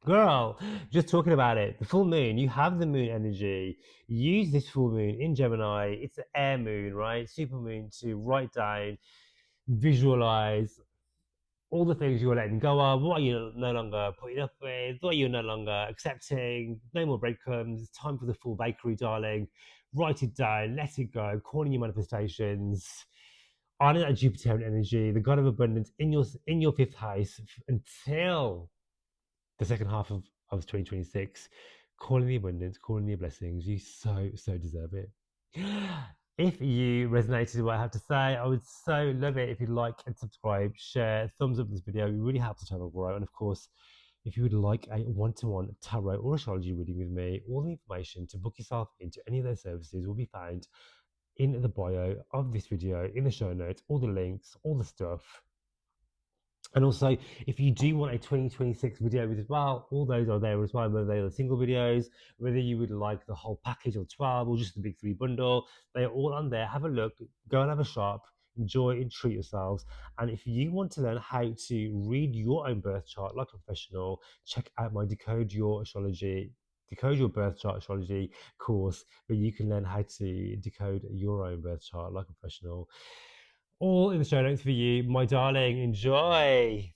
girl, just talking about it. The full moon, you have the moon energy. Use this full moon in Gemini. It's an air moon, right? Super moon to write down, visualize all the things you're letting go of, what are you no longer putting up with, what you're no longer accepting, no more breadcrumbs, it's time for the full bakery, darling. Write it down, let it go, calling your manifestations, honoring that Jupiterian energy, the god of abundance in your fifth house until the second half of 2026, calling the abundance, calling the blessings. You so deserve it. If you resonated with what I have to say, I would so love it if you'd like and subscribe, share, thumbs up this video. It really helps the channel grow. And of course, if you would like a one-to-one tarot or astrology reading with me, all the information to book yourself into any of those services will be found in the bio of this video, in the show notes, all the links, all the stuff. And also, if you do want a 2026 video as well, all those are there as well, whether they are single videos, whether you would like the whole package of 12 or just the big 3 bundle, they're all on there. Have a look, go and have a shop, enjoy and treat yourselves. And if you want to learn how to read your own birth chart like a professional, check out my Decode Your Birth Chart Astrology course, where you can learn how to decode your own birth chart like a professional. All in the show notes for you, my darling. Enjoy.